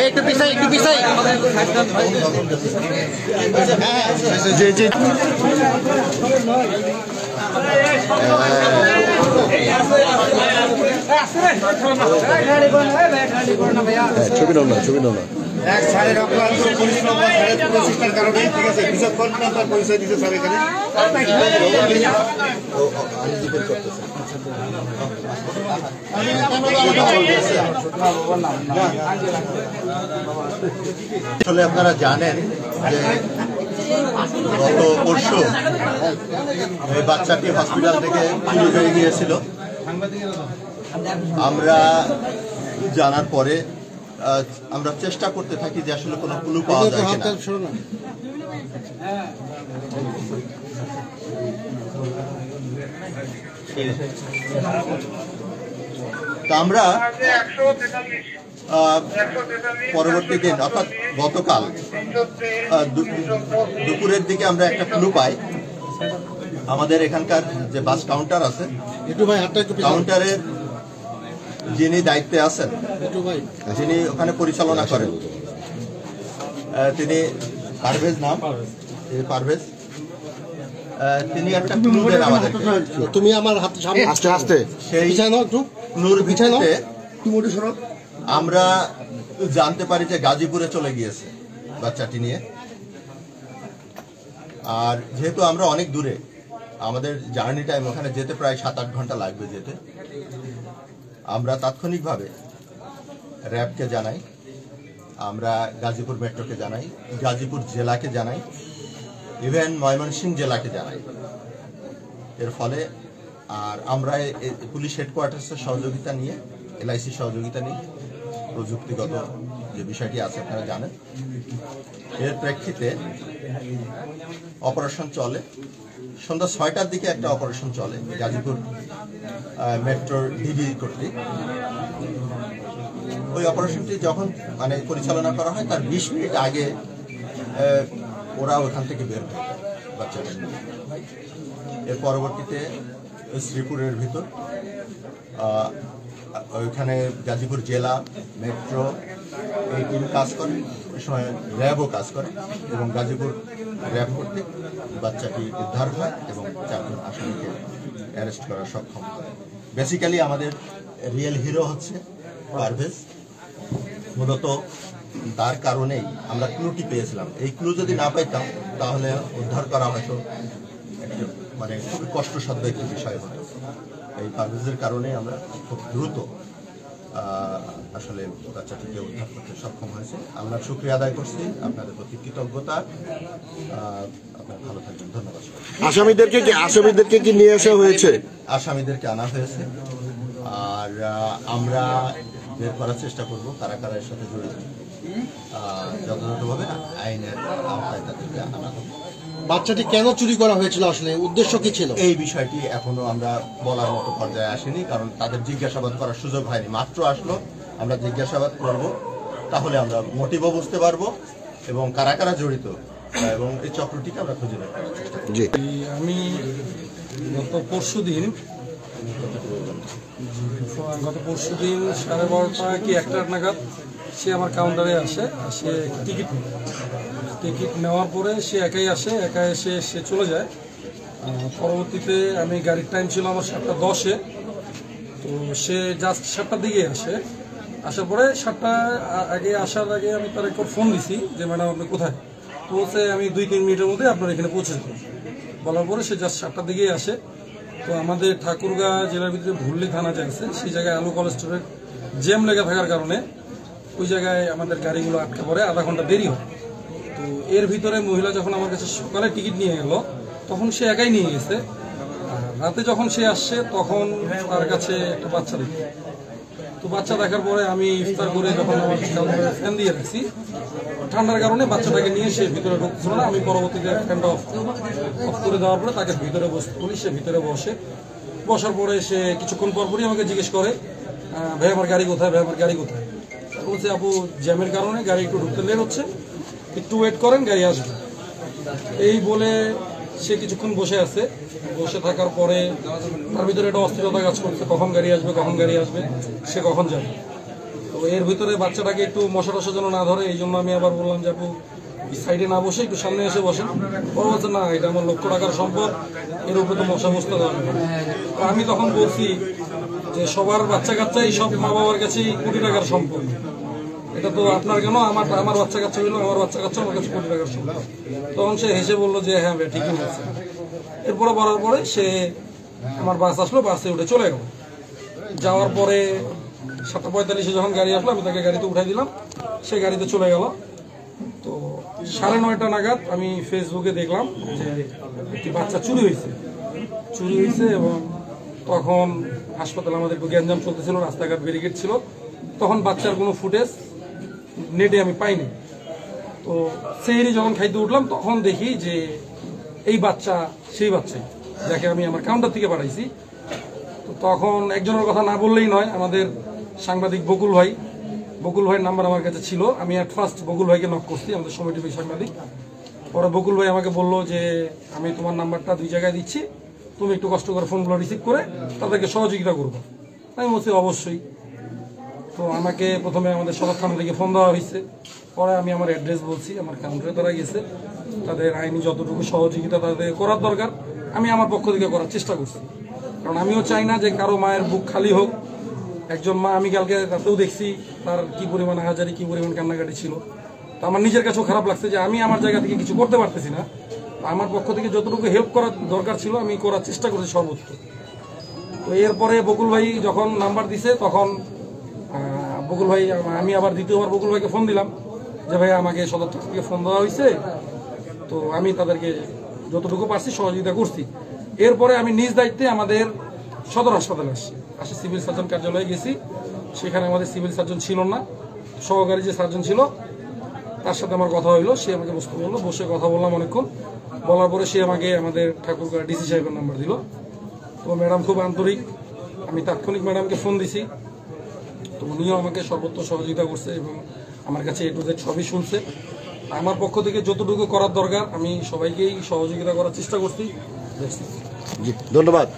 একটু পিছাই ছবি নাও না এক সাড়ে অক্লান্ত পরিশ্রম প্রচেষ্টার কারণে ঠিক আছে বিচক্ষণ তার পরিচয় দিতে স্যার এখানে আসলে আপনারা জানেন যে গত পরশু এই বাচ্চাটি হসপিটাল থেকে চুরি হয়ে গিয়েছিল। আমরা জানার পরে আমরা চেষ্টা করতে থাকি যে আসলে কোনো ক্লু পাওয়া যায় কিনা। তো আমরা পরবর্তী দিন অর্থাৎ গতকাল দুপুরের দিকে আমরা একটা ক্লু পাই। আমাদের এখানকার যে বাস কাউন্টার আছে, কাউন্টারের যিনি দায়িত্বে আছেন, যিনি ওখানে পরিচালনা করেন, তিনি পারভেজ নাম, পারভেজ, তিনি একটা ক্লু দেন আমাদের। তুমি আমার হাতে আস্তে আস্তে সেই ক্লুর ভিত্তিতে আমরা জানতে পারি যে গাজীপুরে চলে গিয়েছে বাচ্চাটি নিয়ে। আর যেহেতু আমরা অনেক দূরে, আমাদের জার্নি টাইম ওখানে যেতে প্রায় 7-8 ঘন্টা লাগবে যেতে, আমরা তাৎক্ষণিকভাবে র্যাবকে জানাই, আমরা গাজীপুর মেট্রোকে জানাই, গাজীপুর জেলাকে জানাই, ইভেন ময়মনসিংহ জেলাকে জানাই। এর ফলে আর আমরা পুলিশ হেডকোয়ার্টার্সের সহযোগিতা নিয়ে, এলআইসির সহযোগিতা নিয়ে, প্রযুক্তিগত যে বিষয়টি আছে আপনারা জানেন, এর প্রেক্ষিতে অপারেশন চলে। সন্ধ্যা 6টার দিকে একটা অপারেশন চলে গাজীপুর মেট্রোর ডিবি কর্তৃক। ওই অপারেশনটি যখন পরিচালনা করা হয় তার 20 মিনিট আগে ওরা ওখান থেকে বের হয় বাচ্চাদের নিয়ে। এর পরবর্তীতে শ্রীপুরের ভিতর ওইখানে গাজীপুর জেলা মেট্রো এই টিম কাজ করে, ওই সময় র্যাবও কাজ করে এবং গাজীপুর র্যাব কর্তৃক বাচ্চাটি উদ্ধার হয় এবং 4 জন আসামিকে অ্যারেস্ট করা সক্ষম। বেসিক্যালি আমাদের রিয়েল হিরো হচ্ছে পারভেজ। মূলত তার কারণেই আমরা ক্লুটি পেয়েছিলাম। এই ক্লু যদি না পাইতাম তাহলে উদ্ধার করা হয়তো খুবই কষ্টসাধ্য একটি বিষয় হতো। এই পারভেজের কারণে আমরা খুব দ্রুত আসলে বাচ্চাটিকে উদ্ধার করতে সক্ষম হয়েছে। আমরা শুকরিয়া আদায় করছি, আপনাদের প্রতি কৃতজ্ঞতা। আপনারা ভালো থাকবেন, ধন্যবাদ। আসামিদেরকে কি নিয়ে আসা হয়েছে? আসামিদেরকে আনা হয়েছে, আর আমরা বের করার চেষ্টা করব কারা কারা এর সাথে জড়িত। যথাযথভাবে আইনের আওতায় তাদেরকে আনা হবে। বাচ্চাটি কেন চুরি করা হয়েছিল, আসলে উদ্দেশ্য কি ছিল? এই বিষয়টি এখনো আমরা বলার মতো পর্যায়ে আসেনি, কারণ তাদের জিজ্ঞাসাবাদ করার সুযোগ হয়নি। মাত্র আসলো, আমরা জিজ্ঞাসাবাদ করব, তাহলে আমরা মোটিভও বুঝতে পারবো এবং কারা কারা জড়িত এবং এই চক্রটিকে আমরা খুঁজে বের করার চেষ্টা করব। আমি গত পরশু দিন 12:30 কি 1টা নাগাদ সে আমার কাউন্টারে আসে, সে টিকিট নেওয়ার পরে সে একাই এসে সে চলে যায়। পরবর্তীতে আমি গাড়ির টাইম ছিল আমার 7:10-এ, তো সে জাস্ট 7টার দিকে আসার পরে 7টা আসার আগে আমি তার একবার ফোন দিছি যে ম্যাডাম আপনি কোথায়? তো বলছে আমি 2-3 মিনিটের মধ্যে আপনার এখানে পৌঁছে যাবো। বলার পরে সে জাস্ট 7টার দিকেই আসে। তো আমাদের ঠাকুরগাঁ জেলার ভিতরে ভুল্লি থানা যে আছে, সেই জায়গায় আলু কলেজ স্টোরের জ্যাম লেগে থাকার কারণে ওই জায়গায় আমাদের গাড়িগুলো আটকে পড়ে, আধা ঘন্টা দেরি হয়। তো এর ভিতরে মহিলা যখন আমার কাছে সকালে টিকিট নিয়ে গেল, তখন সে একাই নিয়ে গেছে। রাতে যখন সে আসছে তখন তার কাছে একটা বাচ্চা দেখি। তো বাচ্চা দেখার পরে আমি ইফতার করে যখন আমার ফ্যান দিয়ে রাখছি, ঠান্ডার কারণে বাচ্চাটাকে নিয়ে সে ভিতরে ঢুকছিল না। আমি পরবর্তীতে ফ্যানটা অফ করে দেওয়ার পরে তাকে ভিতরে বলি, সে ভিতরে বসার পরে সে কিছুক্ষণ পরপরই আমাকে জিজ্ঞেস করে ভাই আমার গাড়ি কোথায়, বলছে আপু জ্যামের কারণে গাড়ি একটু ঢুকতে লেট হচ্ছে, একটু ওয়েট করেন গাড়ি আসবে। এই বলে সে কিছুক্ষণ বসে আছে, বসে থাকার পরে তার ভিতরে একটা অস্থিরতা কাজ করছে, কখন গাড়ি আসবে, সে কখন যাবে। তো এর ভিতরে বাচ্চাটাকে একটু মশা টশা যেন না ধরে, এই জন্য আমি আবার বললাম যে আপু সাইডে না বসে একটু সামনে এসে বসেন। পরে বলছে না, এটা আমার লক্ষ টাকার সম্পদ, এর উপরে তো মশা বসতে দেওয়া যাবে না। আমি তখন বলছি যে সবার বাচ্চা কাচ্চাই সব মা বাবার কাছেই কোটি টাকার সম্পদ, এটা তো আপনার কেন, আমার বাচ্চা কাচ্চা হইলো, আমার বাচ্চা কাচ্চা আমার কাছে কোটি টাকার সম্পদ। তখন সে হেসে বললো যে হ্যাঁ ভাই ঠিকই বলছে। এরপরে বলার পরে সে আমার বাস আসলো, বাসে উঠে চলে গেল। যাওয়ার পরে 7:45 যখন গাড়ি আসলো, আমি তাকে গাড়িতে উঠাই দিলাম, সে গাড়িতে চলে গেল। তো 9:30 নাগাদ আমি ফেসবুকে দেখলাম যে একটি বাচ্চা চুরি হয়েছে এবং তখন হাসপাতালে আমাদের গ্যাঞ্জাম চলতেছিল, রাস্তাঘাট ব্যারিকেড ছিল। তখন বাচ্চার কোনো ফুটেজ নেটে আমি পাইনি। তো সেহেরি যখন খাইতে উঠলাম তখন দেখি যে এই বাচ্চা সেই বাচ্চাই যাকে আমি আমার কাউন্টার থেকে পাঠাইছি। তো তখন একজনের কথা না বললেই নয়, আমাদের সাংবাদিক বকুল ভাইয়ের নাম্বার আমার কাছে ছিল। আমি অ্যাট ফার্স্ট বকুল ভাইকে নক করছি, আমাদের সময় টিভির সাংবাদিক। পরে বকুল ভাই আমাকে বললো যে আমি তোমার নাম্বারটা 2 জায়গায় দিচ্ছি, তুমি একটু কষ্ট করে ফোনগুলো রিসিভ করে তাদেরকে সহযোগিতা করবো। আমি বলছি অবশ্যই। তো আমাকে প্রথমে আমাদের সদর থানা থেকে ফোন দেওয়া হয়েছে, পরে আমি আমার অ্যাড্রেস বলছি, আমার কাউন্টারে তারা গেছে, তাদের আইনি যতটুকু সহযোগিতা তাদের করার দরকার আমি আমার পক্ষ থেকে করার চেষ্টা করছি। কারণ আমিও চাই না যে কারো মায়ের বুক খালি হোক। একজন মা, আমি কালকে রাতেও দেখছি তার কি পরিমাণ হাজারি, কি পরিমাণ কান্নাকাটি ছিল। তো আমার নিজের কাছেও খারাপ লাগছে যে আমি আমার জায়গা থেকে কিছু করতে পারতেছি না। আমার পক্ষ থেকে যতটুকু হেল্প করার দরকার ছিল আমি করার চেষ্টা করছি সর্বোচ্চ। তো এরপরে বকুল ভাই যখন নাম্বার দিছে তখন বকুল ভাই, আমি আবার দ্বিতীয়বার বকুল ভাইকে ফোন দিলাম যে ভাই আমাকে সদর থেকে ফোন দেওয়া হয়েছে, তো আমি তাদেরকে যতটুকু পারছি সহযোগিতা করছি। এরপরে আমি নিজ দায়িত্বে আমাদের সদর হাসপাতালে আসি সিভিল সার্জন কার্যালয়ে গেছি। সেখানে আমাদের সিভিল সার্জন ছিল না, সহকারী যে সার্জন ছিল তার সাথে আমার কথা হইলো। সে আমাকে বসতে বললো, বসে কথা বললাম অনেকক্ষণ। বলার পরে সে আমাকে আমাদের ঠাকুরগাঁও ডিসি সাহেবের নাম্বার দিল। তো ম্যাডাম খুব আন্তরিক, আমি তাৎক্ষণিক ম্যাডামকে ফোন দিছি। তো উনিও আমাকে সর্বোচ্চ সহযোগিতা করছে এবং আমার কাছে A to Z সবই শুনছে। আমার পক্ষ থেকে যতটুকু করার দরকার আমি সবাইকেই সহযোগিতা করার চেষ্টা করছি। জি, ধন্যবাদ।